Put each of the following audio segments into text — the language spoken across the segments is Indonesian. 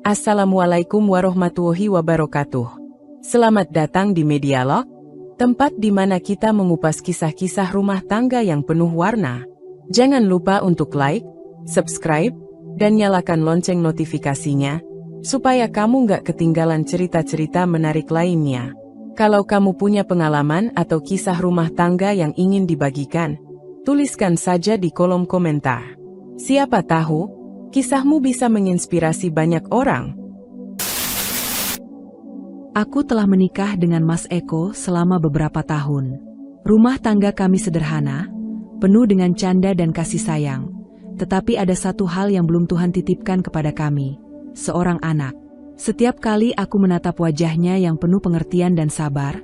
Assalamualaikum warahmatullahi wabarakatuh. Selamat datang di Medialog, tempat di mana kita mengupas kisah-kisah rumah tangga yang penuh warna. Jangan lupa untuk like, subscribe, dan nyalakan lonceng notifikasinya, supaya kamu nggak ketinggalan cerita-cerita menarik lainnya. Kalau kamu punya pengalaman atau kisah rumah tangga yang ingin dibagikan, tuliskan saja di kolom komentar. Siapa tahu, kisahmu bisa menginspirasi banyak orang. Aku telah menikah dengan Mas Eko selama beberapa tahun. Rumah tangga kami sederhana, penuh dengan canda dan kasih sayang. Tetapi ada satu hal yang belum Tuhan titipkan kepada kami, seorang anak. Setiap kali aku menatap wajahnya yang penuh pengertian dan sabar,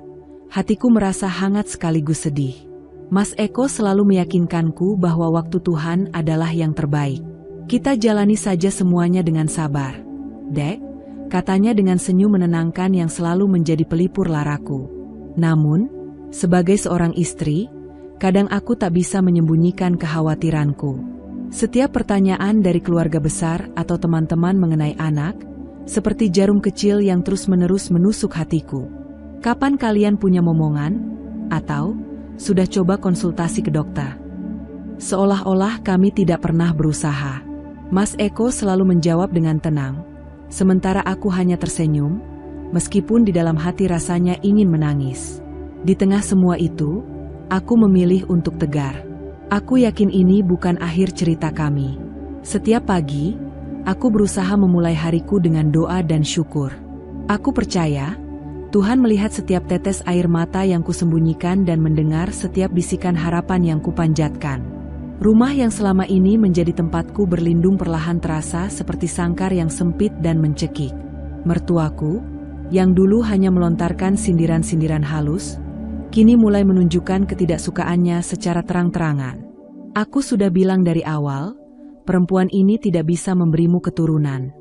hatiku merasa hangat sekaligus sedih. Mas Eko selalu meyakinkanku bahwa waktu Tuhan adalah yang terbaik. Kita jalani saja semuanya dengan sabar, Dek, katanya dengan senyum menenangkan yang selalu menjadi pelipur laraku. Namun, sebagai seorang istri, kadang aku tak bisa menyembunyikan kekhawatiranku. Setiap pertanyaan dari keluarga besar atau teman-teman mengenai anak, seperti jarum kecil yang terus-menerus menusuk hatiku. Kapan kalian punya momongan? Atau, sudah coba konsultasi ke dokter? Seolah-olah kami tidak pernah berusaha. Mas Eko selalu menjawab dengan tenang, sementara aku hanya tersenyum, meskipun di dalam hati rasanya ingin menangis. Di tengah semua itu, aku memilih untuk tegar. Aku yakin ini bukan akhir cerita kami. Setiap pagi, aku berusaha memulai hariku dengan doa dan syukur. Aku percaya, Tuhan melihat setiap tetes air mata yang kusembunyikan dan mendengar setiap bisikan harapan yang kupanjatkan. Rumah yang selama ini menjadi tempatku berlindung perlahan terasa seperti sangkar yang sempit dan mencekik. Mertuaku, yang dulu hanya melontarkan sindiran-sindiran halus, kini mulai menunjukkan ketidaksukaannya secara terang-terangan. Aku sudah bilang dari awal, perempuan ini tidak bisa memberimu keturunan.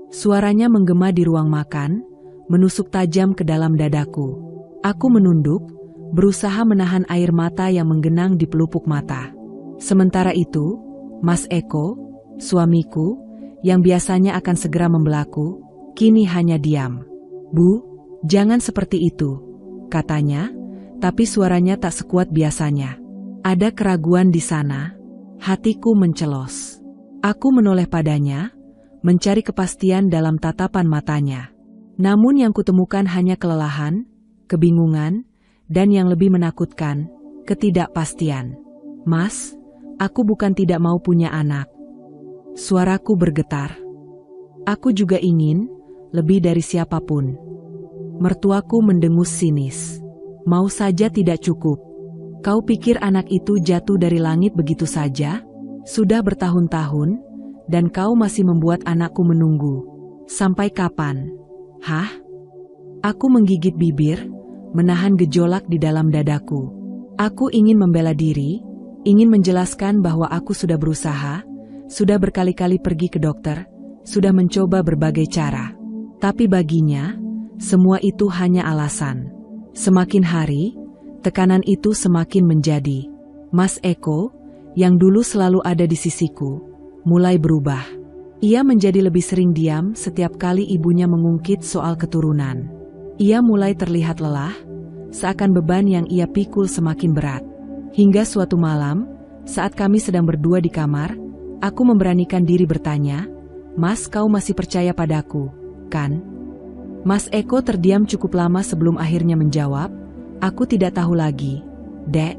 Suaranya menggema di ruang makan, menusuk tajam ke dalam dadaku. Aku menunduk, berusaha menahan air mata yang menggenang di pelupuk mata. Sementara itu, Mas Eko, suamiku, yang biasanya akan segera membelaku, kini hanya diam. "Bu, jangan seperti itu," katanya, tapi suaranya tak sekuat biasanya. Ada keraguan di sana. Hatiku mencelos. Aku menoleh padanya, mencari kepastian dalam tatapan matanya. Namun yang kutemukan hanya kelelahan, kebingungan, dan yang lebih menakutkan, ketidakpastian. "Mas, aku bukan tidak mau punya anak." Suaraku bergetar. "Aku juga ingin, lebih dari siapapun." Mertuaku mendengus sinis. "Mau saja tidak cukup. Kau pikir anak itu jatuh dari langit begitu saja? Sudah bertahun-tahun, dan kau masih membuat anakku menunggu. Sampai kapan?" "Hah?" Aku menggigit bibir, menahan gejolak di dalam dadaku. Aku ingin membela diri, ingin menjelaskan bahwa aku sudah berusaha, sudah berkali-kali pergi ke dokter, sudah mencoba berbagai cara. Tapi baginya, semua itu hanya alasan. Semakin hari, tekanan itu semakin menjadi. Mas Eko, yang dulu selalu ada di sisiku, mulai berubah. Ia menjadi lebih sering diam setiap kali ibunya mengungkit soal keturunan. Ia mulai terlihat lelah, seakan beban yang ia pikul semakin berat. Hingga suatu malam, saat kami sedang berdua di kamar, aku memberanikan diri bertanya, "Mas, kau masih percaya padaku, kan?" Mas Eko terdiam cukup lama sebelum akhirnya menjawab, "Aku tidak tahu lagi, Dek."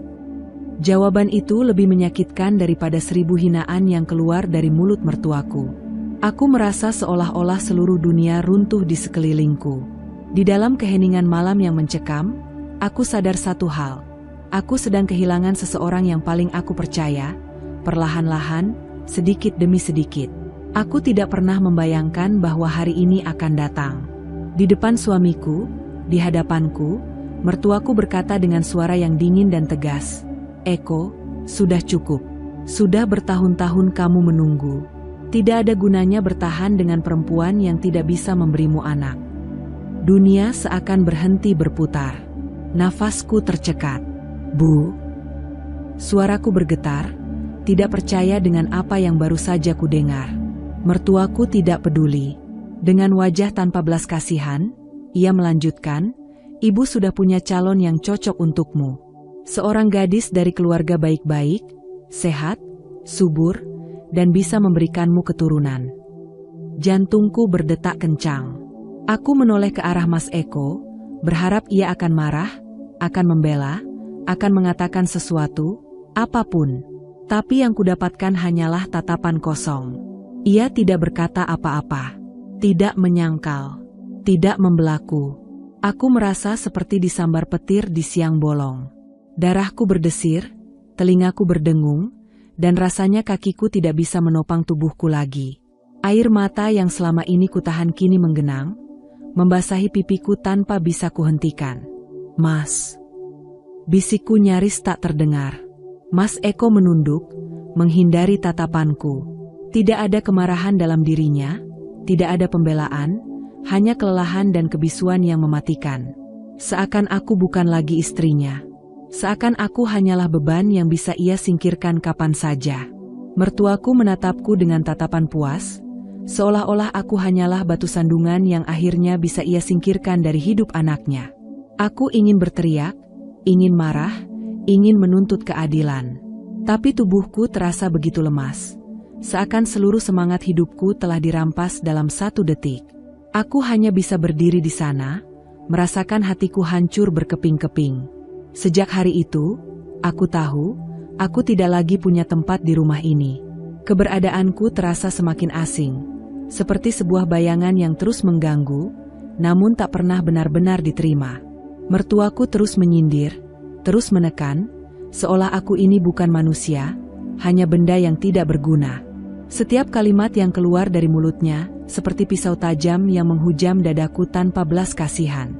Jawaban itu lebih menyakitkan daripada 1000 hinaan yang keluar dari mulut mertuaku. Aku merasa seolah-olah seluruh dunia runtuh di sekelilingku. Di dalam keheningan malam yang mencekam, aku sadar satu hal. Aku sedang kehilangan seseorang yang paling aku percaya, perlahan-lahan, sedikit demi sedikit. Aku tidak pernah membayangkan bahwa hari ini akan datang. Di depan suamiku, di hadapanku, mertuaku berkata dengan suara yang dingin dan tegas, "Eko, sudah cukup. Sudah bertahun-tahun kamu menunggu. Tidak ada gunanya bertahan dengan perempuan yang tidak bisa memberimu anak." Dunia seakan berhenti berputar. Nafasku tercekat. "Bu." Suaraku bergetar, tidak percaya dengan apa yang baru saja kudengar. Mertuaku tidak peduli. Dengan wajah tanpa belas kasihan, ia melanjutkan, "Ibu sudah punya calon yang cocok untukmu. Seorang gadis dari keluarga baik-baik, sehat, subur, dan bisa memberikanmu keturunan." Jantungku berdetak kencang. Aku menoleh ke arah Mas Eko, berharap ia akan marah, akan membela, akan mengatakan sesuatu, apapun. Tapi yang kudapatkan hanyalah tatapan kosong. Ia tidak berkata apa-apa. Tidak menyangkal, tidak membelaku. Aku merasa seperti disambar petir di siang bolong. Darahku berdesir, telingaku berdengung, dan rasanya kakiku tidak bisa menopang tubuhku lagi. Air mata yang selama ini kutahan kini menggenang, membasahi pipiku tanpa bisa kuhentikan. "Mas." Bisikku nyaris tak terdengar. Mas Eko menunduk, menghindari tatapanku. Tidak ada kemarahan dalam dirinya, tidak ada pembelaan, hanya kelelahan dan kebisuan yang mematikan. Seakan aku bukan lagi istrinya. Seakan aku hanyalah beban yang bisa ia singkirkan kapan saja. Mertuaku menatapku dengan tatapan puas, seolah-olah aku hanyalah batu sandungan yang akhirnya bisa ia singkirkan dari hidup anaknya. Aku ingin berteriak, ingin marah, ingin menuntut keadilan. Tapi tubuhku terasa begitu lemas. Seakan seluruh semangat hidupku telah dirampas dalam 1 detik. Aku hanya bisa berdiri di sana, merasakan hatiku hancur berkeping-keping. Sejak hari itu, aku tahu, aku tidak lagi punya tempat di rumah ini. Keberadaanku terasa semakin asing, seperti sebuah bayangan yang terus mengganggu, namun tak pernah benar-benar diterima. Mertuaku terus menyindir, terus menekan, seolah aku ini bukan manusia, hanya benda yang tidak berguna. Setiap kalimat yang keluar dari mulutnya, seperti pisau tajam yang menghujam dadaku tanpa belas kasihan.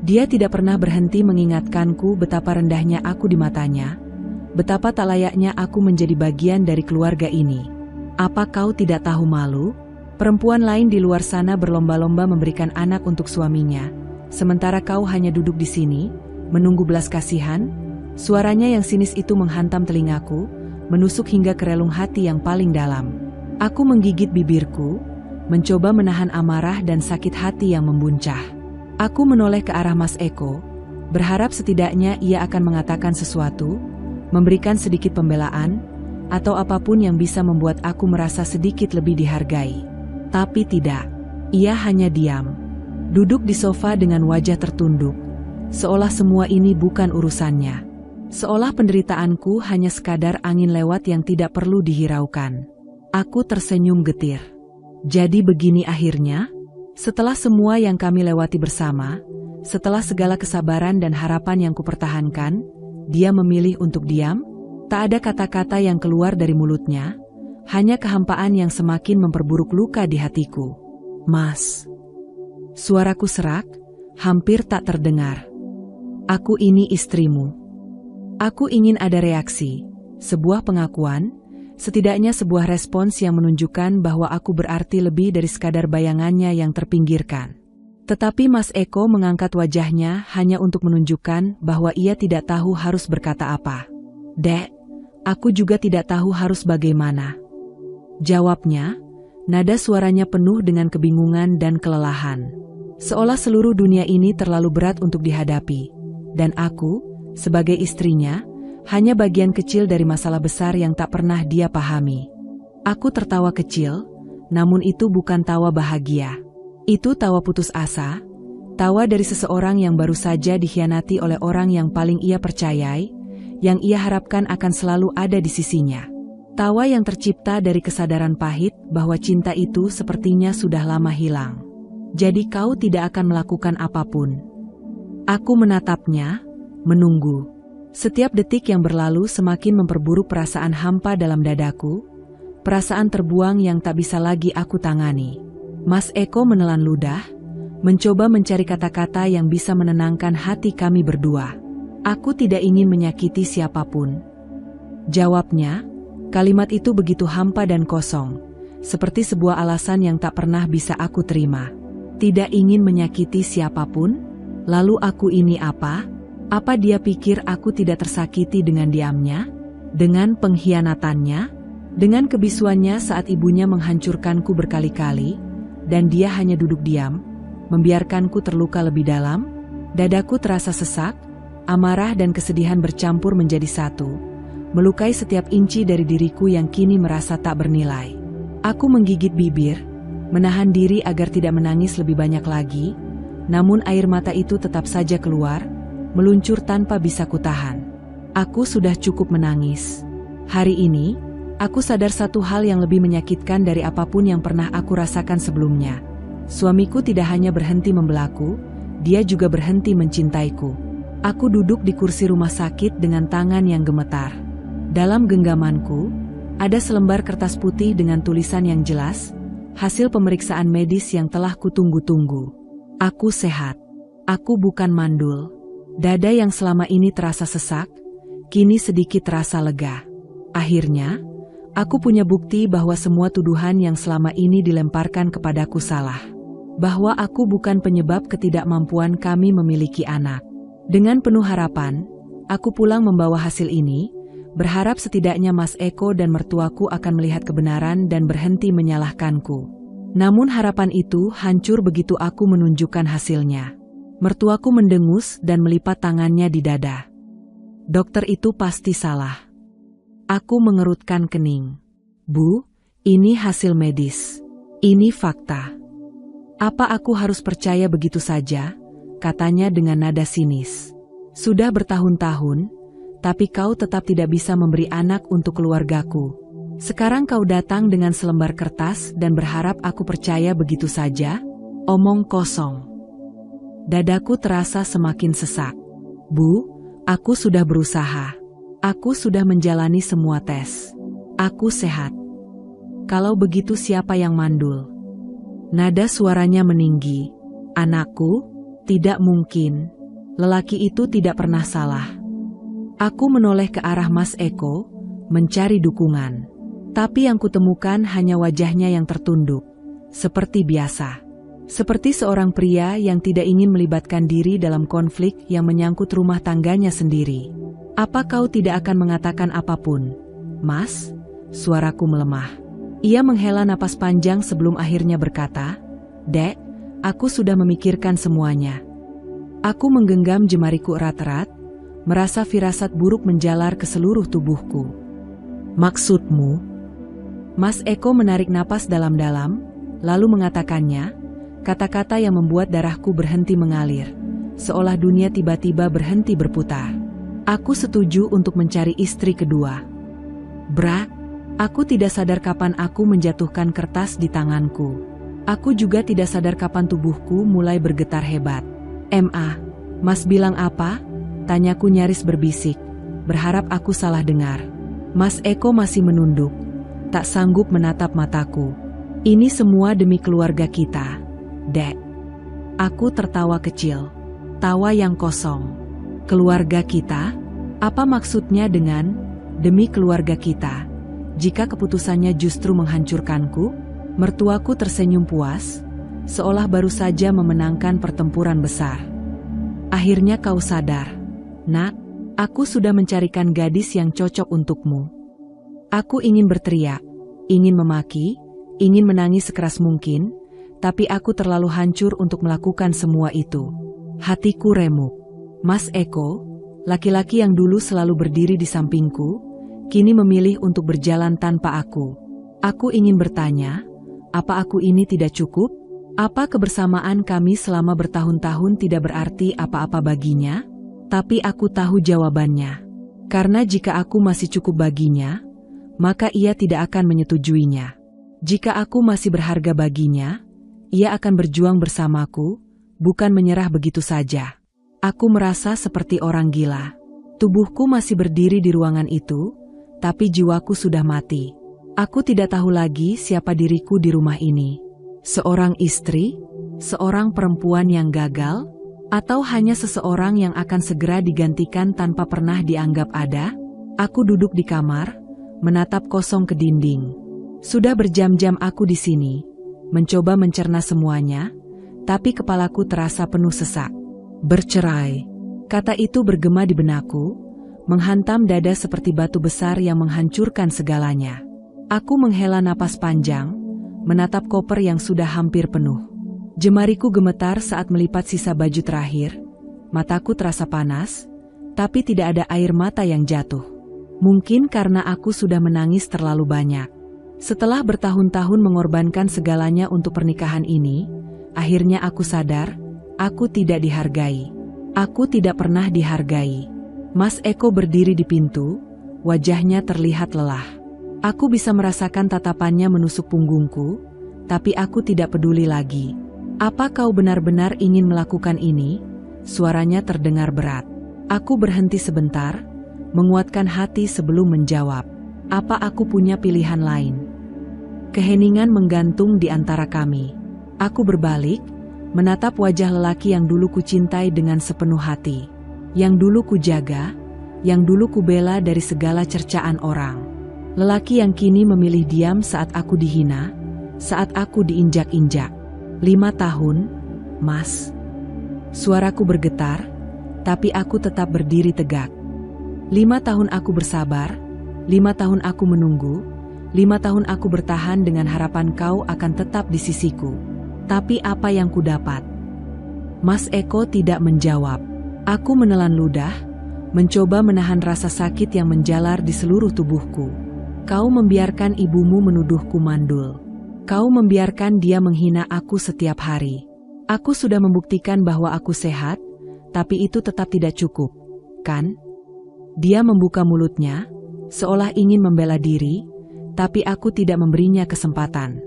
Dia tidak pernah berhenti mengingatkanku betapa rendahnya aku di matanya, betapa tak layaknya aku menjadi bagian dari keluarga ini. "Apa kau tidak tahu malu? Perempuan lain di luar sana berlomba-lomba memberikan anak untuk suaminya, sementara kau hanya duduk di sini, menunggu belas kasihan?" Suaranya yang sinis itu menghantam telingaku, menusuk hingga ke relung hati yang paling dalam. Aku menggigit bibirku, mencoba menahan amarah dan sakit hati yang membuncah. Aku menoleh ke arah Mas Eko, berharap setidaknya ia akan mengatakan sesuatu, memberikan sedikit pembelaan, atau apapun yang bisa membuat aku merasa sedikit lebih dihargai. Tapi tidak. Ia hanya diam, duduk di sofa dengan wajah tertunduk, seolah semua ini bukan urusannya. Seolah penderitaanku hanya sekadar angin lewat yang tidak perlu dihiraukan. Aku tersenyum getir. Jadi begini akhirnya? Setelah semua yang kami lewati bersama, setelah segala kesabaran dan harapan yang kupertahankan, dia memilih untuk diam? Tak ada kata-kata yang keluar dari mulutnya, hanya kehampaan yang semakin memperburuk luka di hatiku. "Mas." Suaraku serak, hampir tak terdengar. "Aku ini istrimu." Aku ingin ada reaksi, sebuah pengakuan, setidaknya sebuah respons yang menunjukkan bahwa aku berarti lebih dari sekadar bayangannya yang terpinggirkan. Tetapi Mas Eko mengangkat wajahnya hanya untuk menunjukkan bahwa ia tidak tahu harus berkata apa. "Dek, aku juga tidak tahu harus bagaimana," jawabnya, nada suaranya penuh dengan kebingungan dan kelelahan. Seolah seluruh dunia ini terlalu berat untuk dihadapi, dan aku, sebagai istrinya, hanya bagian kecil dari masalah besar yang tak pernah dia pahami. Aku tertawa kecil, namun itu bukan tawa bahagia. Itu tawa putus asa, tawa dari seseorang yang baru saja dikhianati oleh orang yang paling ia percayai, yang ia harapkan akan selalu ada di sisinya. Tawa yang tercipta dari kesadaran pahit bahwa cinta itu sepertinya sudah lama hilang. "Jadi kau tidak akan melakukan apapun?" Aku menatapnya, menunggu. Setiap detik yang berlalu semakin memperburuk perasaan hampa dalam dadaku, perasaan terbuang yang tak bisa lagi aku tangani. Mas Eko menelan ludah, mencoba mencari kata-kata yang bisa menenangkan hati kami berdua. "Aku tidak ingin menyakiti siapapun," jawabnya. Kalimat itu begitu hampa dan kosong, seperti sebuah alasan yang tak pernah bisa aku terima. Tidak ingin menyakiti siapapun? Lalu aku ini apa? Apa dia pikir aku tidak tersakiti dengan diamnya? Dengan pengkhianatannya? Dengan kebisuannya saat ibunya menghancurkanku berkali-kali? dan dia hanya duduk diam, membiarkanku terluka lebih dalam. Dadaku terasa sesak, amarah dan kesedihan bercampur menjadi satu, melukai setiap inci dari diriku yang kini merasa tak bernilai. Aku menggigit bibir, menahan diri agar tidak menangis lebih banyak lagi, namun air mata itu tetap saja keluar, meluncur tanpa bisa kutahan. Aku sudah cukup menangis. Hari ini, aku sadar satu hal yang lebih menyakitkan dari apapun yang pernah aku rasakan sebelumnya. Suamiku tidak hanya berhenti membelaku, dia juga berhenti mencintaiku. Aku duduk di kursi rumah sakit dengan tangan yang gemetar. Dalam genggamanku, ada selembar kertas putih dengan tulisan yang jelas, hasil pemeriksaan medis yang telah kutunggu-tunggu. Aku sehat. Aku bukan mandul. Dada yang selama ini terasa sesak, kini sedikit terasa lega. Akhirnya, aku punya bukti bahwa semua tuduhan yang selama ini dilemparkan kepadaku salah. Bahwa aku bukan penyebab ketidakmampuan kami memiliki anak. Dengan penuh harapan, aku pulang membawa hasil ini, berharap setidaknya Mas Eko dan mertuaku akan melihat kebenaran dan berhenti menyalahkanku. Namun harapan itu hancur begitu aku menunjukkan hasilnya. Mertuaku mendengus dan melipat tangannya di dada. Dokter itu pasti salah. Aku mengerutkan kening. Bu, ini hasil medis. Ini fakta. Apa aku harus percaya begitu saja? Katanya dengan nada sinis. Sudah bertahun-tahun, tapi kau tetap tidak bisa memberi anak untuk keluargaku. Sekarang kau datang dengan selembar kertas dan berharap aku percaya begitu saja? Omong kosong. Dadaku terasa semakin sesak. Bu, aku sudah berusaha. Aku sudah menjalani semua tes. Aku sehat. Kalau begitu siapa yang mandul? Nada suaranya meninggi. Anakku, tidak mungkin. Lelaki itu tidak pernah salah. Aku menoleh ke arah Mas Eko, mencari dukungan. Tapi yang kutemukan hanya wajahnya yang tertunduk. Seperti biasa. Seperti seorang pria yang tidak ingin melibatkan diri dalam konflik yang menyangkut rumah tangganya sendiri. Apa kau tidak akan mengatakan apapun? Mas, suaraku melemah. Ia menghela napas panjang sebelum akhirnya berkata, Dek, aku sudah memikirkan semuanya. Aku menggenggam jemariku erat-erat, merasa firasat buruk menjalar ke seluruh tubuhku. Maksudmu? Mas Eko menarik napas dalam-dalam, lalu mengatakannya, kata-kata yang membuat darahku berhenti mengalir, seolah dunia tiba-tiba berhenti berputar. Aku setuju untuk mencari istri kedua. Bra, aku tidak sadar kapan aku menjatuhkan kertas di tanganku. Aku juga tidak sadar kapan tubuhku mulai bergetar hebat. Mas bilang apa? Tanyaku nyaris berbisik, berharap aku salah dengar. Mas Eko masih menunduk, tak sanggup menatap mataku. Ini semua demi keluarga kita, Dek. Aku tertawa kecil, tawa yang kosong. Keluarga kita? Apa maksudnya dengan demi keluarga kita? Jika keputusannya justru menghancurkanku? Mertuaku tersenyum puas, seolah baru saja memenangkan pertempuran besar. Akhirnya kau sadar. Nak, aku sudah mencarikan gadis yang cocok untukmu. Aku ingin berteriak, ingin memaki, ingin menangis sekeras mungkin, tapi aku terlalu hancur untuk melakukan semua itu. Hatiku remuk. Mas Eko, laki-laki yang dulu selalu berdiri di sampingku, kini memilih untuk berjalan tanpa aku. Aku ingin bertanya, apa aku ini tidak cukup? Apa kebersamaan kami selama bertahun-tahun tidak berarti apa-apa baginya? Tapi aku tahu jawabannya. Karena jika aku masih cukup baginya, maka ia tidak akan menyetujuinya. Jika aku masih berharga baginya, ia akan berjuang bersamaku, bukan menyerah begitu saja. Aku merasa seperti orang gila. Tubuhku masih berdiri di ruangan itu, tapi jiwaku sudah mati. Aku tidak tahu lagi siapa diriku di rumah ini. Seorang istri? Seorang perempuan yang gagal? Atau hanya seseorang yang akan segera digantikan tanpa pernah dianggap ada? Aku duduk di kamar, menatap kosong ke dinding. Sudah berjam-jam aku di sini, mencoba mencerna semuanya, tapi kepalaku terasa penuh sesak. Bercerai. Kata itu bergema di benakku, menghantam dada seperti batu besar yang menghancurkan segalanya. Aku menghela napas panjang, menatap koper yang sudah hampir penuh. Jemariku gemetar saat melipat sisa baju terakhir. Mataku terasa panas, tapi tidak ada air mata yang jatuh. Mungkin karena aku sudah menangis terlalu banyak. Setelah bertahun-tahun mengorbankan segalanya untuk pernikahan ini, akhirnya aku sadar, aku tidak dihargai. Aku tidak pernah dihargai. Mas Eko berdiri di pintu, wajahnya terlihat lelah. Aku bisa merasakan tatapannya menusuk punggungku, tapi aku tidak peduli lagi. Apa kau benar-benar ingin melakukan ini? Suaranya terdengar berat. Aku berhenti sebentar, menguatkan hati sebelum menjawab. Apa aku punya pilihan lain? Keheningan menggantung di antara kami. Aku berbalik, menatap wajah lelaki yang dulu kucintai dengan sepenuh hati. Yang dulu kujaga, yang dulu kubela dari segala cercaan orang. Lelaki yang kini memilih diam saat aku dihina, saat aku diinjak-injak. 5 tahun, Mas. Suaraku bergetar, tapi aku tetap berdiri tegak. 5 tahun aku bersabar, 5 tahun aku menunggu, 5 tahun aku bertahan dengan harapan kau akan tetap di sisiku. Tapi apa yang kudapat? Mas Eko tidak menjawab. Aku menelan ludah, mencoba menahan rasa sakit yang menjalar di seluruh tubuhku. Kau membiarkan ibumu menuduhku mandul. Kau membiarkan dia menghina aku setiap hari. Aku sudah membuktikan bahwa aku sehat, tapi itu tetap tidak cukup, kan? Dia membuka mulutnya, seolah ingin membela diri, tapi aku tidak memberinya kesempatan.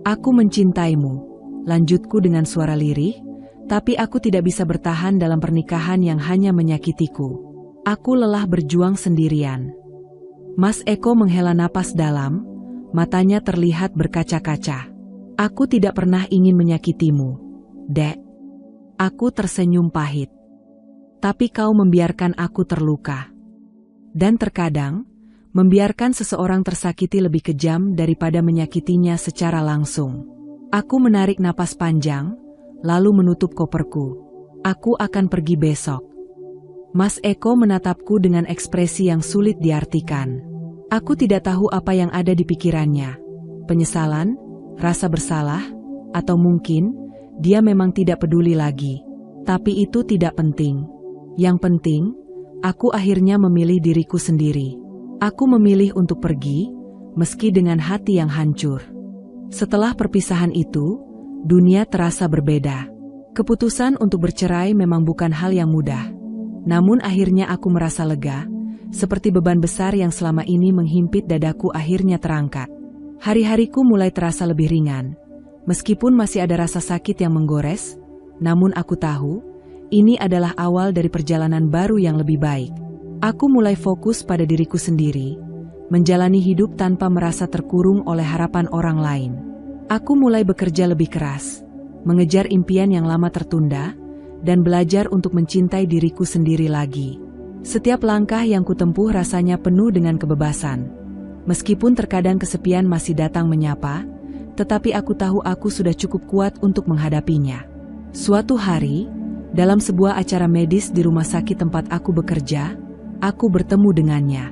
Aku mencintaimu, lanjutku dengan suara lirih, tapi aku tidak bisa bertahan dalam pernikahan yang hanya menyakitiku. Aku lelah berjuang sendirian. Mas Eko menghela napas dalam, matanya terlihat berkaca-kaca. Aku tidak pernah ingin menyakitimu, Dek. Aku tersenyum pahit. Tapi kau membiarkan aku terluka. Dan terkadang, membiarkan seseorang tersakiti lebih kejam daripada menyakitinya secara langsung. Aku menarik napas panjang, lalu menutup koperku. Aku akan pergi besok. Mas Eko menatapku dengan ekspresi yang sulit diartikan. Aku tidak tahu apa yang ada di pikirannya. Penyesalan, rasa bersalah, atau mungkin dia memang tidak peduli lagi. Tapi itu tidak penting. Yang penting, aku akhirnya memilih diriku sendiri. Aku memilih untuk pergi, meski dengan hati yang hancur. Setelah perpisahan itu, dunia terasa berbeda. Keputusan untuk bercerai memang bukan hal yang mudah. Namun akhirnya aku merasa lega, seperti beban besar yang selama ini menghimpit dadaku akhirnya terangkat. Hari-hariku mulai terasa lebih ringan. Meskipun masih ada rasa sakit yang menggores, namun aku tahu, ini adalah awal dari perjalanan baru yang lebih baik. Aku mulai fokus pada diriku sendiri, menjalani hidup tanpa merasa terkurung oleh harapan orang lain. Aku mulai bekerja lebih keras, mengejar impian yang lama tertunda, dan belajar untuk mencintai diriku sendiri lagi. Setiap langkah yang kutempuh rasanya penuh dengan kebebasan. Meskipun terkadang kesepian masih datang menyapa, tetapi aku tahu aku sudah cukup kuat untuk menghadapinya. Suatu hari, dalam sebuah acara medis di rumah sakit tempat aku bekerja, aku bertemu dengannya.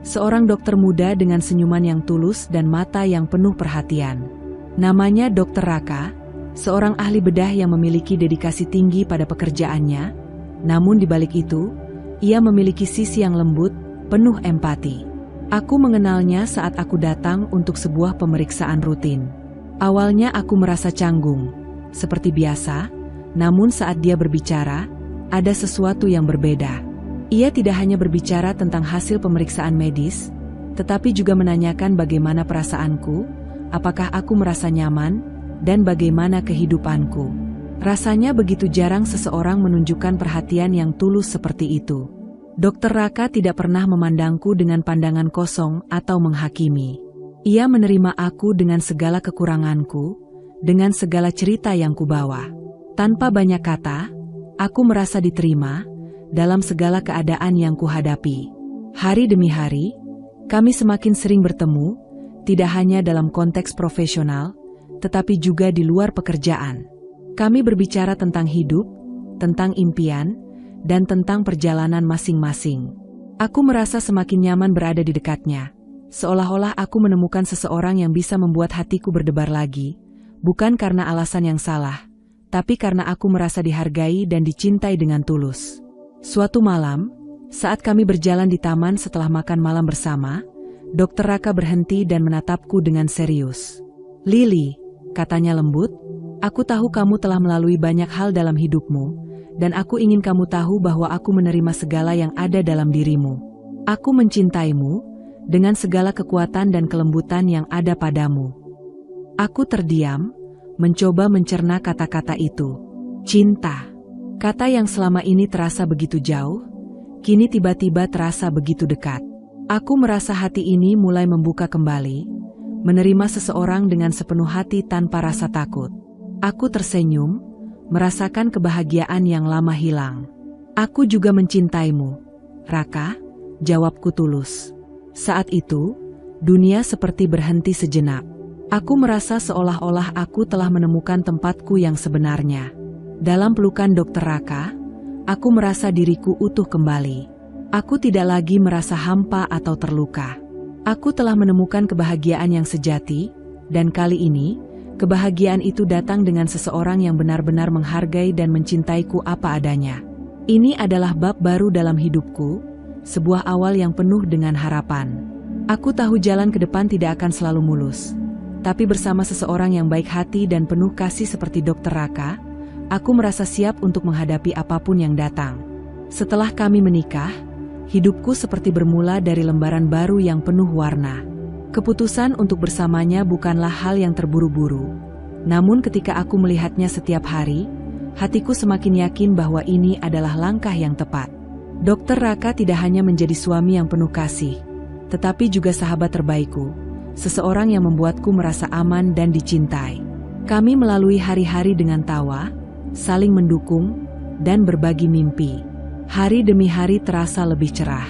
Seorang dokter muda dengan senyuman yang tulus dan mata yang penuh perhatian. Namanya Dr. Raka, seorang ahli bedah yang memiliki dedikasi tinggi pada pekerjaannya. Namun di balik itu, ia memiliki sisi yang lembut, penuh empati. Aku mengenalnya saat aku datang untuk sebuah pemeriksaan rutin. Awalnya aku merasa canggung, seperti biasa, namun saat dia berbicara, ada sesuatu yang berbeda. Ia tidak hanya berbicara tentang hasil pemeriksaan medis, tetapi juga menanyakan bagaimana perasaanku, apakah aku merasa nyaman, dan bagaimana kehidupanku. Rasanya begitu jarang seseorang menunjukkan perhatian yang tulus seperti itu. Dr. Raka tidak pernah memandangku dengan pandangan kosong atau menghakimi. Ia menerima aku dengan segala kekuranganku, dengan segala cerita yang kubawa. Tanpa banyak kata, aku merasa diterima dalam segala keadaan yang kuhadapi. Hari demi hari, kami semakin sering bertemu, tidak hanya dalam konteks profesional, tetapi juga di luar pekerjaan. Kami berbicara tentang hidup, tentang impian, dan tentang perjalanan masing-masing. Aku merasa semakin nyaman berada di dekatnya. Seolah-olah aku menemukan seseorang yang bisa membuat hatiku berdebar lagi, bukan karena alasan yang salah, tapi karena aku merasa dihargai dan dicintai dengan tulus. Suatu malam, saat kami berjalan di taman setelah makan malam bersama, Dr. Raka berhenti dan menatapku dengan serius. "Lily," katanya lembut, "aku tahu kamu telah melalui banyak hal dalam hidupmu, dan aku ingin kamu tahu bahwa aku menerima segala yang ada dalam dirimu. Aku mencintaimu, dengan segala kekuatan dan kelembutan yang ada padamu." Aku terdiam, mencoba mencerna kata-kata itu. Cinta. Kata yang selama ini terasa begitu jauh, kini tiba-tiba terasa begitu dekat. Aku merasa hati ini mulai membuka kembali, menerima seseorang dengan sepenuh hati tanpa rasa takut. Aku tersenyum, merasakan kebahagiaan yang lama hilang. "Aku juga mencintaimu, Raka," jawabku tulus. Saat itu, dunia seperti berhenti sejenak. Aku merasa seolah-olah aku telah menemukan tempatku yang sebenarnya. Dalam pelukan Dr. Raka, aku merasa diriku utuh kembali. Aku tidak lagi merasa hampa atau terluka. Aku telah menemukan kebahagiaan yang sejati, dan kali ini, kebahagiaan itu datang dengan seseorang yang benar-benar menghargai dan mencintaiku apa adanya. Ini adalah bab baru dalam hidupku, sebuah awal yang penuh dengan harapan. Aku tahu jalan ke depan tidak akan selalu mulus. Tapi bersama seseorang yang baik hati dan penuh kasih seperti Dr. Raka, aku merasa siap untuk menghadapi apapun yang datang. Setelah kami menikah, hidupku seperti bermula dari lembaran baru yang penuh warna. Keputusan untuk bersamanya bukanlah hal yang terburu-buru. Namun ketika aku melihatnya setiap hari, hatiku semakin yakin bahwa ini adalah langkah yang tepat. Dr. Raka tidak hanya menjadi suami yang penuh kasih, tetapi juga sahabat terbaikku, seseorang yang membuatku merasa aman dan dicintai. Kami melalui hari-hari dengan tawa, saling mendukung, dan berbagi mimpi. Hari demi hari terasa lebih cerah.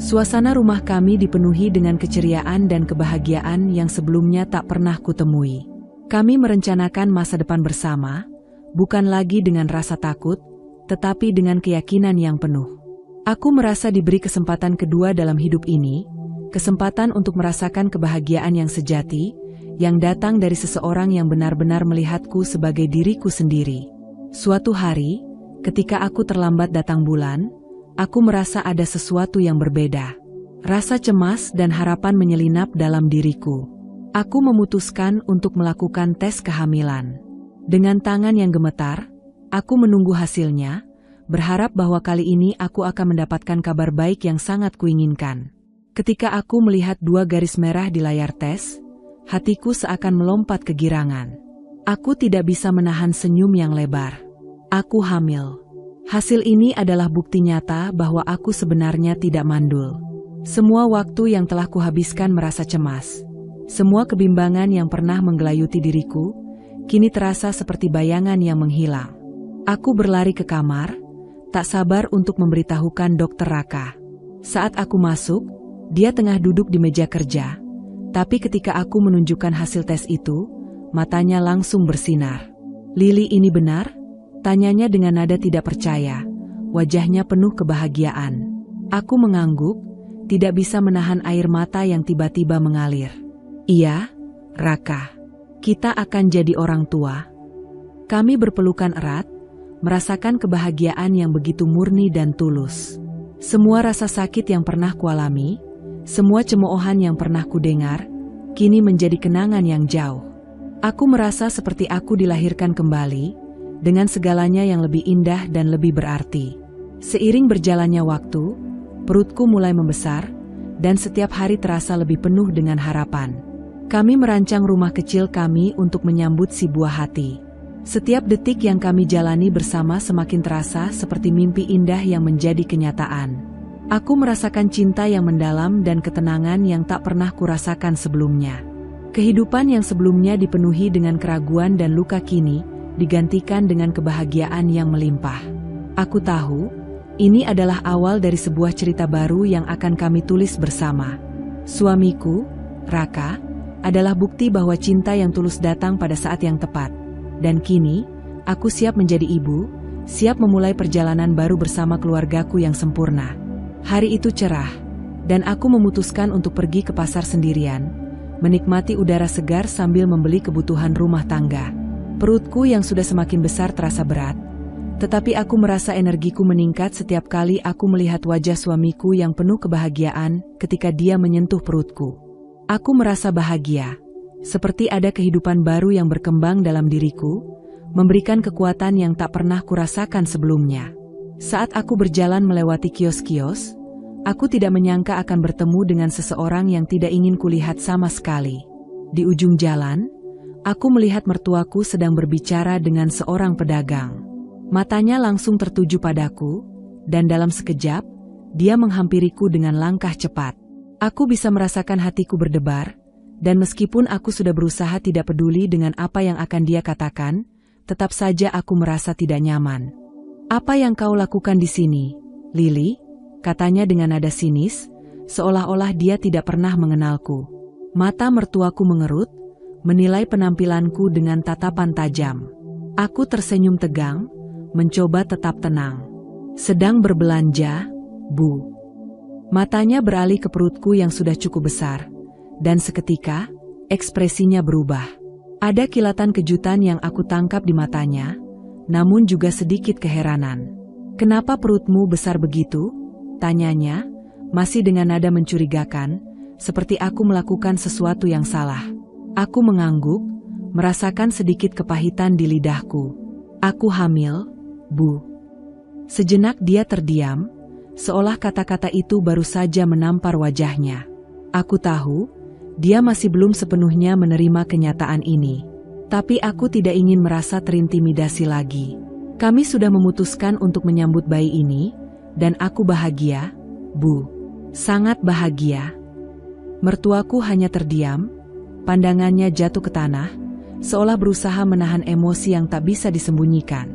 Suasana rumah kami dipenuhi dengan keceriaan dan kebahagiaan yang sebelumnya tak pernah kutemui. Kami merencanakan masa depan bersama, bukan lagi dengan rasa takut, tetapi dengan keyakinan yang penuh. Aku merasa diberi kesempatan kedua dalam hidup ini, kesempatan untuk merasakan kebahagiaan yang sejati, yang datang dari seseorang yang benar-benar melihatku sebagai diriku sendiri. Suatu hari, ketika aku terlambat datang bulan, aku merasa ada sesuatu yang berbeda. Rasa cemas dan harapan menyelinap dalam diriku. Aku memutuskan untuk melakukan tes kehamilan. Dengan tangan yang gemetar, aku menunggu hasilnya, berharap bahwa kali ini aku akan mendapatkan kabar baik yang sangat kuinginkan. Ketika aku melihat 2 garis merah di layar tes, hatiku seakan melompat kegirangan. Aku tidak bisa menahan senyum yang lebar. Aku hamil. Hasil ini adalah bukti nyata bahwa aku sebenarnya tidak mandul. Semua waktu yang telah kuhabiskan merasa cemas, semua kebimbangan yang pernah menggelayuti diriku, kini terasa seperti bayangan yang menghilang. Aku berlari ke kamar, tak sabar untuk memberitahukan Dr. Raka. Saat aku masuk, dia tengah duduk di meja kerja, tapi ketika aku menunjukkan hasil tes itu, matanya langsung bersinar. "Lily, ini benar?" tanyanya dengan nada tidak percaya, wajahnya penuh kebahagiaan. Aku mengangguk, tidak bisa menahan air mata yang tiba-tiba mengalir. "Iya, Raka. Kita akan jadi orang tua." Kami berpelukan erat, merasakan kebahagiaan yang begitu murni dan tulus. Semua rasa sakit yang pernah kualami, semua cemoohan yang pernah kudengar, kini menjadi kenangan yang jauh. Aku merasa seperti aku dilahirkan kembali, dengan segalanya yang lebih indah dan lebih berarti. Seiring berjalannya waktu, perutku mulai membesar, dan setiap hari terasa lebih penuh dengan harapan. Kami merancang rumah kecil kami untuk menyambut si buah hati. Setiap detik yang kami jalani bersama semakin terasa seperti mimpi indah yang menjadi kenyataan. Aku merasakan cinta yang mendalam dan ketenangan yang tak pernah kurasakan sebelumnya. Kehidupan yang sebelumnya dipenuhi dengan keraguan dan luka kini digantikan dengan kebahagiaan yang melimpah. Aku tahu, ini adalah awal dari sebuah cerita baru yang akan kami tulis bersama. Suamiku, Raka, adalah bukti bahwa cinta yang tulus datang pada saat yang tepat. Dan kini, aku siap menjadi ibu, siap memulai perjalanan baru bersama keluargaku yang sempurna. Hari itu cerah, Dan aku memutuskan untuk pergi ke pasar sendirian, menikmati udara segar sambil membeli kebutuhan rumah tangga. Perutku yang sudah semakin besar terasa berat, tetapi aku merasa energiku meningkat setiap kali aku melihat wajah suamiku yang penuh kebahagiaan ketika dia menyentuh perutku. Aku merasa bahagia, seperti ada kehidupan baru yang berkembang dalam diriku, memberikan kekuatan yang tak pernah kurasakan sebelumnya. Saat aku berjalan melewati kios-kios, aku tidak menyangka akan bertemu dengan seseorang yang tidak ingin kulihat sama sekali. Di ujung jalan, aku melihat mertuaku sedang berbicara dengan seorang pedagang. Matanya langsung tertuju padaku, dan dalam sekejap, dia menghampiriku dengan langkah cepat. Aku bisa merasakan hatiku berdebar, dan meskipun aku sudah berusaha tidak peduli dengan apa yang akan dia katakan, tetap saja aku merasa tidak nyaman. "Apa yang kau lakukan di sini, Lily?" katanya dengan nada sinis, seolah-olah dia tidak pernah mengenalku. Mata mertuaku mengerut, menilai penampilanku dengan tatapan tajam. Aku tersenyum tegang, mencoba tetap tenang. "Sedang berbelanja, Bu." Matanya beralih ke perutku yang sudah cukup besar, dan seketika, ekspresinya berubah. Ada kilatan kejutan yang aku tangkap di matanya, namun juga sedikit keheranan. "Kenapa perutmu besar begitu?" tanyanya, masih dengan nada mencurigakan, seperti aku melakukan sesuatu yang salah. Aku mengangguk, merasakan sedikit kepahitan di lidahku. "Aku hamil, Bu." Sejenak dia terdiam, seolah kata-kata itu baru saja menampar wajahnya. Aku tahu, dia masih belum sepenuhnya menerima kenyataan ini. Tapi aku tidak ingin merasa terintimidasi lagi. Kami sudah memutuskan untuk menyambut bayi ini, dan aku bahagia, Bu. Sangat bahagia. Mertuaku hanya terdiam, pandangannya jatuh ke tanah, seolah berusaha menahan emosi yang tak bisa disembunyikan.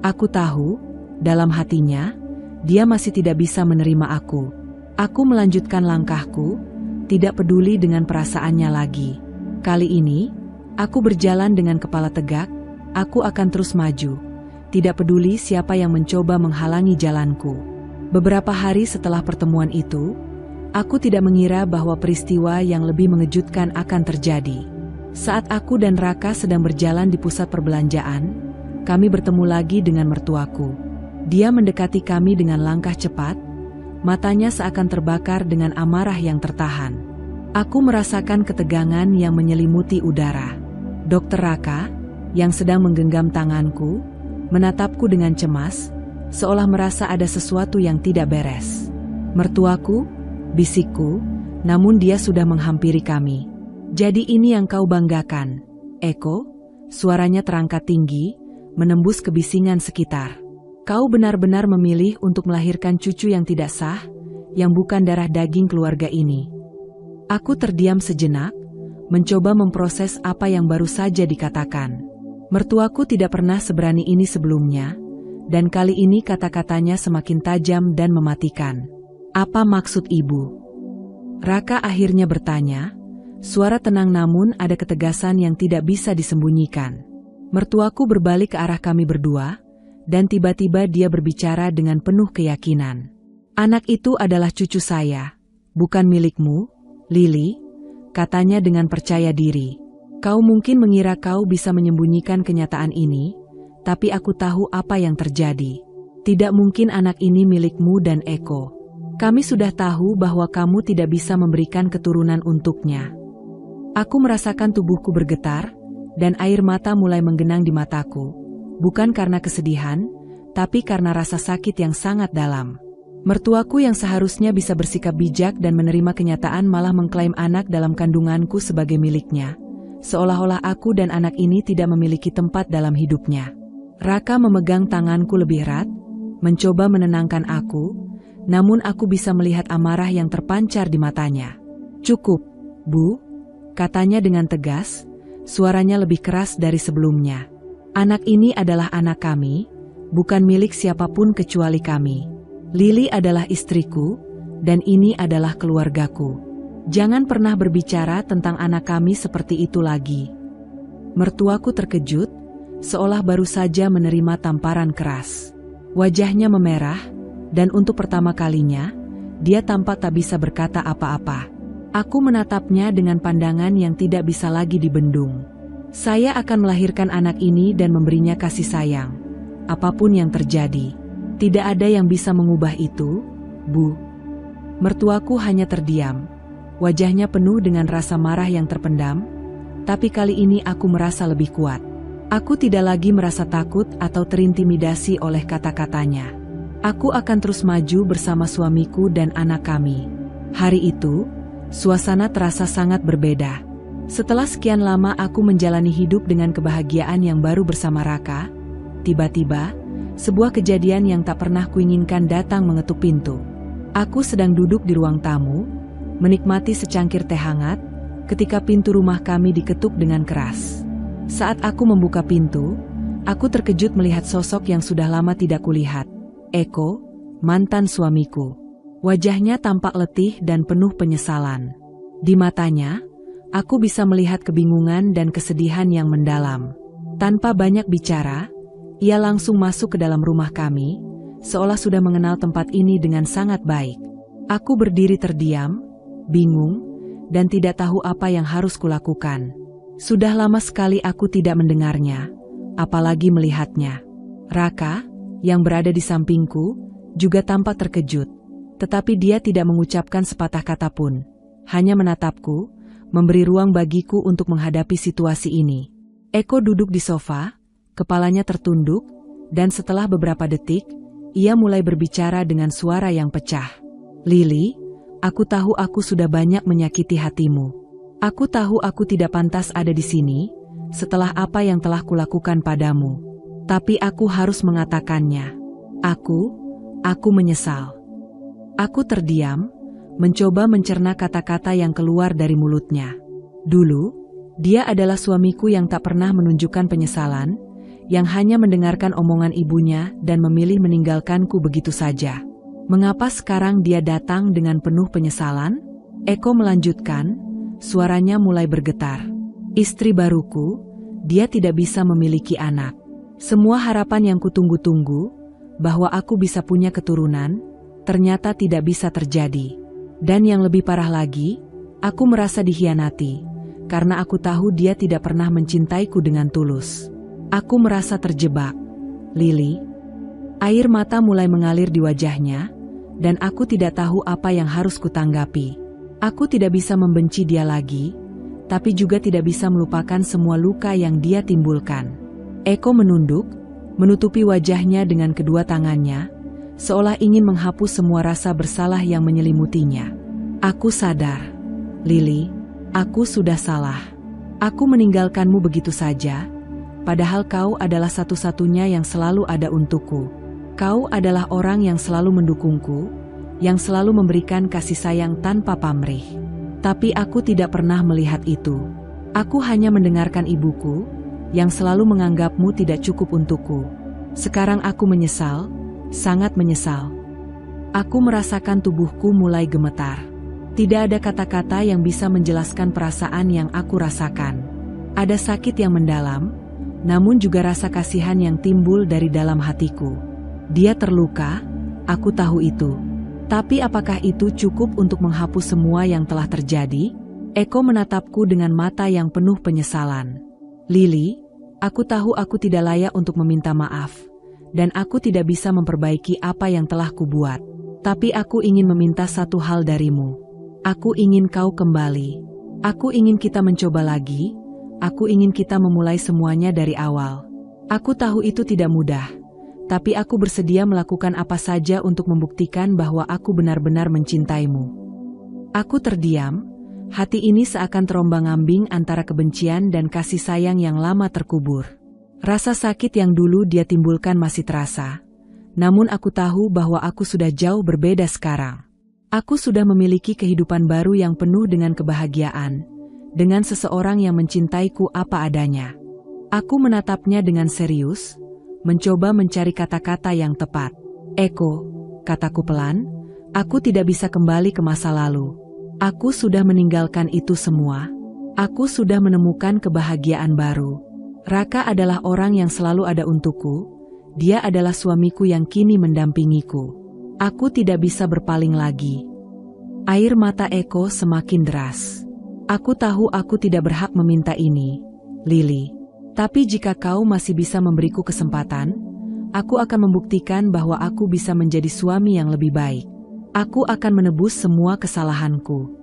Aku tahu, dalam hatinya, dia masih tidak bisa menerima aku. Aku melanjutkan langkahku, tidak peduli dengan perasaannya lagi. Kali ini, aku berjalan dengan kepala tegak, aku akan terus maju, tidak peduli siapa yang mencoba menghalangi jalanku. Beberapa hari setelah pertemuan itu, aku tidak mengira bahwa peristiwa yang lebih mengejutkan akan terjadi. Saat aku dan Raka sedang berjalan di pusat perbelanjaan, kami bertemu lagi dengan mertuaku. Dia mendekati kami dengan langkah cepat, matanya seakan terbakar dengan amarah yang tertahan. Aku merasakan ketegangan yang menyelimuti udara. Dokter Raka, yang sedang menggenggam tanganku, menatapku dengan cemas, seolah merasa ada sesuatu yang tidak beres. "Mertuaku," bisikku, namun dia sudah menghampiri kami. "Jadi ini yang kau banggakan, Eko?" Suaranya terangkat tinggi, menembus kebisingan sekitar. "Kau benar-benar memilih untuk melahirkan cucu yang tidak sah, yang bukan darah daging keluarga ini." Aku terdiam sejenak, mencoba memproses apa yang baru saja dikatakan. Mertuaku tidak pernah seberani ini sebelumnya, dan kali ini kata-katanya semakin tajam dan mematikan. "Apa maksud ibu?" Raka akhirnya bertanya, suara tenang namun ada ketegasan yang tidak bisa disembunyikan. Mertuaku berbalik ke arah kami berdua, dan tiba-tiba dia berbicara dengan penuh keyakinan. "Anak itu adalah cucu saya, bukan milikmu, Lily," katanya dengan percaya diri. "Kau mungkin mengira kau bisa menyembunyikan kenyataan ini, tapi aku tahu apa yang terjadi. Tidak mungkin anak ini milikmu dan Eko. Kami sudah tahu bahwa kamu tidak bisa memberikan keturunan untuknya." Aku merasakan tubuhku bergetar, dan air mata mulai menggenang di mataku, bukan karena kesedihan, tapi karena rasa sakit yang sangat dalam. Mertuaku yang seharusnya bisa bersikap bijak dan menerima kenyataan malah mengklaim anak dalam kandunganku sebagai miliknya, seolah-olah aku dan anak ini tidak memiliki tempat dalam hidupnya. Raka memegang tanganku lebih erat, mencoba menenangkan aku, namun aku bisa melihat amarah yang terpancar di matanya. "Cukup, Bu," katanya dengan tegas, suaranya lebih keras dari sebelumnya. "Anak ini adalah anak kami, bukan milik siapapun kecuali kami. Lily adalah istriku, dan ini adalah keluargaku. Jangan pernah berbicara tentang anak kami seperti itu lagi." Mertuaku terkejut, seolah baru saja menerima tamparan keras. Wajahnya memerah, dan untuk pertama kalinya, Dia tampak tak bisa berkata apa-apa. Aku menatapnya dengan pandangan yang tidak bisa lagi dibendung. Saya akan melahirkan anak ini dan memberinya kasih sayang. Apapun yang terjadi, tidak ada yang bisa mengubah itu, Bu. Mertuaku hanya terdiam. Wajahnya penuh dengan rasa marah yang terpendam, tapi kali ini aku merasa lebih kuat. Aku tidak lagi merasa takut atau terintimidasi oleh kata-katanya. Aku akan terus maju bersama suamiku dan anak kami. Hari itu, suasana terasa sangat berbeda. Setelah sekian lama aku menjalani hidup dengan kebahagiaan yang baru bersama Raka, tiba-tiba, sebuah kejadian yang tak pernah kuinginkan datang mengetuk pintu. Aku sedang duduk di ruang tamu, menikmati secangkir teh hangat, ketika pintu rumah kami diketuk dengan keras. Saat aku membuka pintu, aku terkejut melihat sosok yang sudah lama tidak kulihat. Eko, mantan suamiku. Wajahnya tampak letih dan penuh penyesalan. Di matanya, aku bisa melihat kebingungan dan kesedihan yang mendalam. Tanpa banyak bicara, ia langsung masuk ke dalam rumah kami, seolah sudah mengenal tempat ini dengan sangat baik. Aku berdiri terdiam, bingung, dan tidak tahu apa yang harus kulakukan. Sudah lama sekali aku tidak mendengarnya, apalagi melihatnya. Raka, yang berada di sampingku, juga tampak terkejut. Tetapi dia tidak mengucapkan sepatah kata pun. Hanya menatapku, memberi ruang bagiku untuk menghadapi situasi ini. Eko duduk di sofa, kepalanya tertunduk, dan setelah beberapa detik, ia mulai berbicara dengan suara yang pecah. Lili, aku tahu aku sudah banyak menyakiti hatimu. Aku tahu aku tidak pantas ada di sini, setelah apa yang telah kulakukan padamu. Tapi aku harus mengatakannya. Aku menyesal. Aku terdiam, mencoba mencerna kata-kata yang keluar dari mulutnya. Dulu, dia adalah suamiku yang tak pernah menunjukkan penyesalan, yang hanya mendengarkan omongan ibunya dan memilih meninggalkanku begitu saja. Mengapa sekarang dia datang dengan penuh penyesalan? Eko melanjutkan. Suaranya mulai bergetar. Istri baruku, dia tidak bisa memiliki anak. Semua harapan yang kutunggu-tunggu, bahwa aku bisa punya keturunan, ternyata tidak bisa terjadi. Dan yang lebih parah lagi, aku merasa dikhianati, karena aku tahu dia tidak pernah mencintaiku dengan tulus. Aku merasa terjebak. Lili, air mata mulai mengalir di wajahnya, dan aku tidak tahu apa yang harus kutanggapi. Aku tidak bisa membenci dia lagi, tapi juga tidak bisa melupakan semua luka yang dia timbulkan. Eko menunduk, menutupi wajahnya dengan kedua tangannya, seolah ingin menghapus semua rasa bersalah yang menyelimutinya. Aku sadar, Lili, aku sudah salah. Aku meninggalkanmu begitu saja, padahal kau adalah satu-satunya yang selalu ada untukku. Kau adalah orang yang selalu mendukungku, yang selalu memberikan kasih sayang tanpa pamrih. Tapi aku tidak pernah melihat itu. Aku hanya mendengarkan ibuku, yang selalu menganggapmu tidak cukup untukku. Sekarang aku menyesal, sangat menyesal. Aku merasakan tubuhku mulai gemetar. Tidak ada kata-kata yang bisa menjelaskan perasaan yang aku rasakan. Ada sakit yang mendalam, namun juga rasa kasihan yang timbul dari dalam hatiku. Dia terluka, aku tahu itu. Tapi apakah itu cukup untuk menghapus semua yang telah terjadi? Eko menatapku dengan mata yang penuh penyesalan. Lili, aku tahu aku tidak layak untuk meminta maaf, dan aku tidak bisa memperbaiki apa yang telah kubuat. Tapi aku ingin meminta satu hal darimu. Aku ingin kau kembali. Aku ingin kita mencoba lagi. Aku ingin kita memulai semuanya dari awal. Aku tahu itu tidak mudah. Tapi aku bersedia melakukan apa saja untuk membuktikan bahwa aku benar-benar mencintaimu. Aku terdiam, hati ini seakan terombang-ambing antara kebencian dan kasih sayang yang lama terkubur. Rasa sakit yang dulu dia timbulkan masih terasa, namun aku tahu bahwa aku sudah jauh berbeda sekarang. Aku sudah memiliki kehidupan baru yang penuh dengan kebahagiaan, dengan seseorang yang mencintaiku apa adanya. Aku menatapnya dengan serius, mencoba mencari kata-kata yang tepat. Eko, kataku pelan, aku tidak bisa kembali ke masa lalu. Aku sudah meninggalkan itu semua. Aku sudah menemukan kebahagiaan baru. Raka adalah orang yang selalu ada untukku. Dia adalah suamiku yang kini mendampingiku. Aku tidak bisa berpaling lagi. Air mata Eko semakin deras. Aku tahu aku tidak berhak meminta ini, Lily. Tapi jika kau masih bisa memberiku kesempatan, aku akan membuktikan bahwa aku bisa menjadi suami yang lebih baik. Aku akan menebus semua kesalahanku.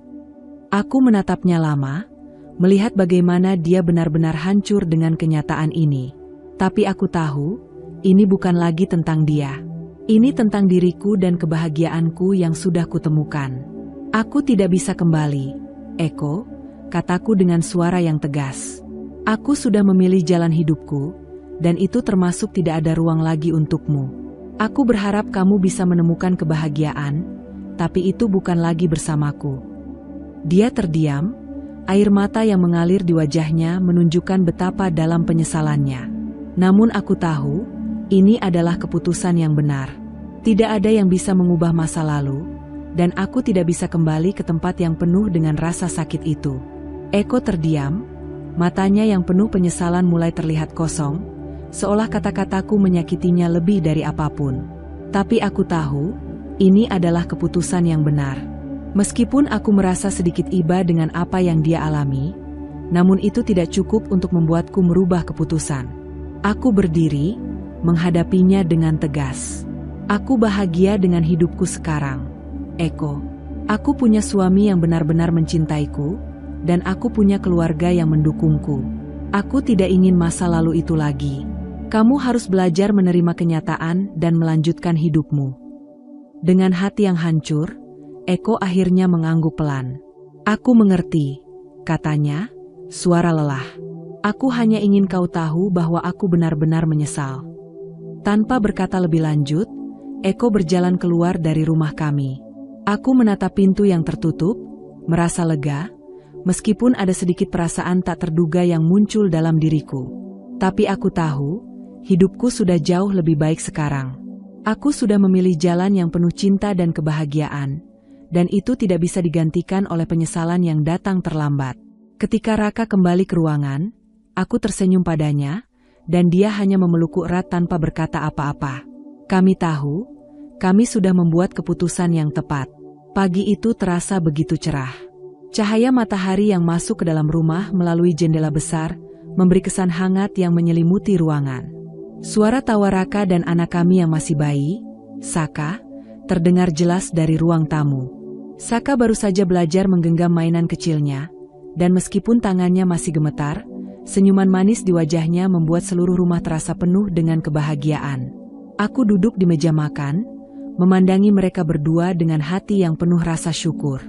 Aku menatapnya lama, melihat bagaimana dia benar-benar hancur dengan kenyataan ini. Tapi aku tahu, ini bukan lagi tentang dia. Ini tentang diriku dan kebahagiaanku yang sudah kutemukan. Aku tidak bisa kembali, Eko, kataku dengan suara yang tegas. Aku sudah memilih jalan hidupku, dan itu termasuk tidak ada ruang lagi untukmu. Aku berharap kamu bisa menemukan kebahagiaan, tapi itu bukan lagi bersamaku. Dia terdiam, air mata yang mengalir di wajahnya menunjukkan betapa dalam penyesalannya. Namun aku tahu, ini adalah keputusan yang benar. Tidak ada yang bisa mengubah masa lalu, dan aku tidak bisa kembali ke tempat yang penuh dengan rasa sakit itu. Eko terdiam, matanya yang penuh penyesalan mulai terlihat kosong, seolah kata-kataku menyakitinya lebih dari apapun. Tapi aku tahu, ini adalah keputusan yang benar. Meskipun aku merasa sedikit iba dengan apa yang dia alami, namun itu tidak cukup untuk membuatku merubah keputusan. Aku berdiri, menghadapinya dengan tegas. Aku bahagia dengan hidupku sekarang, Eko. Aku punya suami yang benar-benar mencintaiku, dan aku punya keluarga yang mendukungku. Aku tidak ingin masa lalu itu lagi. Kamu harus belajar menerima kenyataan dan melanjutkan hidupmu. Dengan hati yang hancur, Eko akhirnya mengangguk pelan. Aku mengerti, katanya, suara lelah. Aku hanya ingin kau tahu bahwa aku benar-benar menyesal. Tanpa berkata lebih lanjut, Eko berjalan keluar dari rumah kami. Aku menatap pintu yang tertutup, merasa lega, meskipun ada sedikit perasaan tak terduga yang muncul dalam diriku. Tapi aku tahu, hidupku sudah jauh lebih baik sekarang. Aku sudah memilih jalan yang penuh cinta dan kebahagiaan, dan itu tidak bisa digantikan oleh penyesalan yang datang terlambat. Ketika Raka kembali ke ruangan, aku tersenyum padanya, dan dia hanya memelukku erat tanpa berkata apa-apa. Kami tahu, kami sudah membuat keputusan yang tepat. Pagi itu terasa begitu cerah. Cahaya matahari yang masuk ke dalam rumah melalui jendela besar, memberi kesan hangat yang menyelimuti ruangan. Suara tawa Raka dan anak kami yang masih bayi, Saka, terdengar jelas dari ruang tamu. Saka baru saja belajar menggenggam mainan kecilnya, dan meskipun tangannya masih gemetar, senyuman manis di wajahnya membuat seluruh rumah terasa penuh dengan kebahagiaan. Aku duduk di meja makan, memandangi mereka berdua dengan hati yang penuh rasa syukur.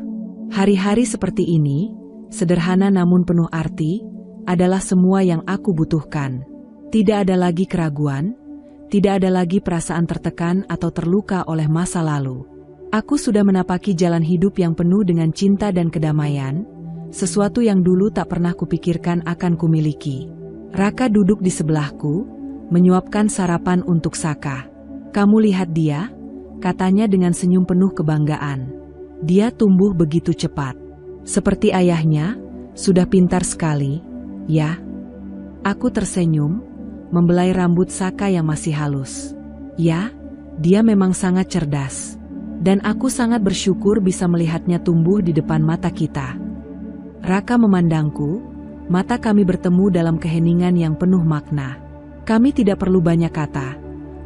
Hari-hari seperti ini, sederhana namun penuh arti, adalah semua yang aku butuhkan. Tidak ada lagi keraguan, tidak ada lagi perasaan tertekan atau terluka oleh masa lalu. Aku sudah menapaki jalan hidup yang penuh dengan cinta dan kedamaian, sesuatu yang dulu tak pernah kupikirkan akan kumiliki. Raka duduk di sebelahku, menyuapkan sarapan untuk Saka. Kamu lihat dia? Katanya dengan senyum penuh kebanggaan. Dia tumbuh begitu cepat. Seperti ayahnya, sudah pintar sekali, ya? Aku tersenyum, membelai rambut Saka yang masih halus. Ya, dia memang sangat cerdas. Dan aku sangat bersyukur bisa melihatnya tumbuh di depan mata kita. Raka memandangku, mata kami bertemu dalam keheningan yang penuh makna. Kami tidak perlu banyak kata.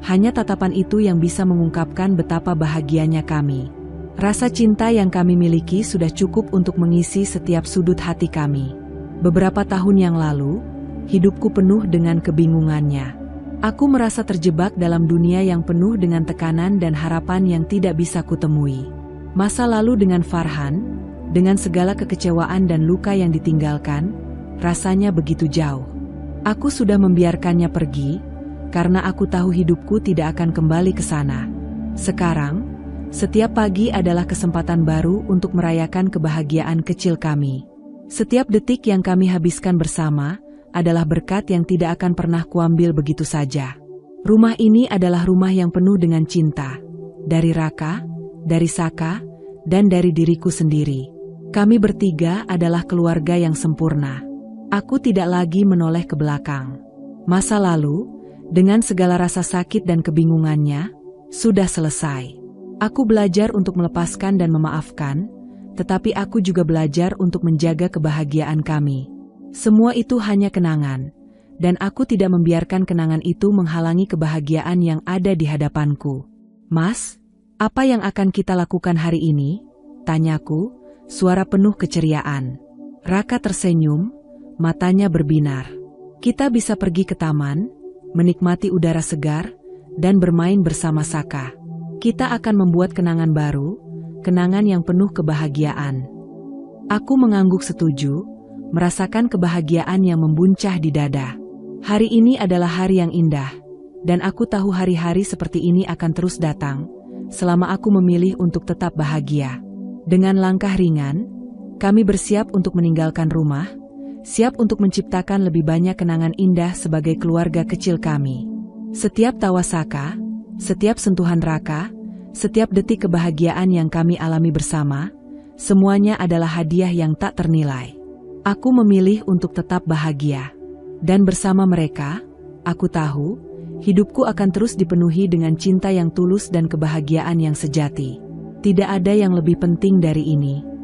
Hanya tatapan itu yang bisa mengungkapkan betapa bahagianya kami. Rasa cinta yang kami miliki sudah cukup untuk mengisi setiap sudut hati kami. Beberapa tahun yang lalu, hidupku penuh dengan kebingungannya. Aku merasa terjebak dalam dunia yang penuh dengan tekanan dan harapan yang tidak bisa kutemui. Masa lalu dengan Farhan, dengan segala kekecewaan dan luka yang ditinggalkan, rasanya begitu jauh. Aku sudah membiarkannya pergi, karena aku tahu hidupku tidak akan kembali ke sana. Sekarang, setiap pagi adalah kesempatan baru untuk merayakan kebahagiaan kecil kami. Setiap detik yang kami habiskan bersama adalah berkat yang tidak akan pernah kuambil begitu saja. Rumah ini adalah rumah yang penuh dengan cinta. Dari Raka, dari Saka, dan dari diriku sendiri. Kami bertiga adalah keluarga yang sempurna. Aku tidak lagi menoleh ke belakang. Masa lalu, dengan segala rasa sakit dan kebingungannya, sudah selesai. Aku belajar untuk melepaskan dan memaafkan, tetapi aku juga belajar untuk menjaga kebahagiaan kami. Semua itu hanya kenangan, dan aku tidak membiarkan kenangan itu menghalangi kebahagiaan yang ada di hadapanku. Mas, apa yang akan kita lakukan hari ini? Tanyaku, suara penuh keceriaan. Raka tersenyum, matanya berbinar. Kita bisa pergi ke taman, menikmati udara segar, dan bermain bersama Saka. Kita akan membuat kenangan baru, kenangan yang penuh kebahagiaan. Aku mengangguk setuju, merasakan kebahagiaan yang membuncah di dada. Hari ini adalah hari yang indah, dan aku tahu hari-hari seperti ini akan terus datang, selama aku memilih untuk tetap bahagia. Dengan langkah ringan, kami bersiap untuk meninggalkan rumah, siap untuk menciptakan lebih banyak kenangan indah sebagai keluarga kecil kami. Setiap tawa Saka, setiap sentuhan Raka, setiap detik kebahagiaan yang kami alami bersama, semuanya adalah hadiah yang tak ternilai. Aku memilih untuk tetap bahagia. Dan bersama mereka, aku tahu, hidupku akan terus dipenuhi dengan cinta yang tulus dan kebahagiaan yang sejati. Tidak ada yang lebih penting dari ini.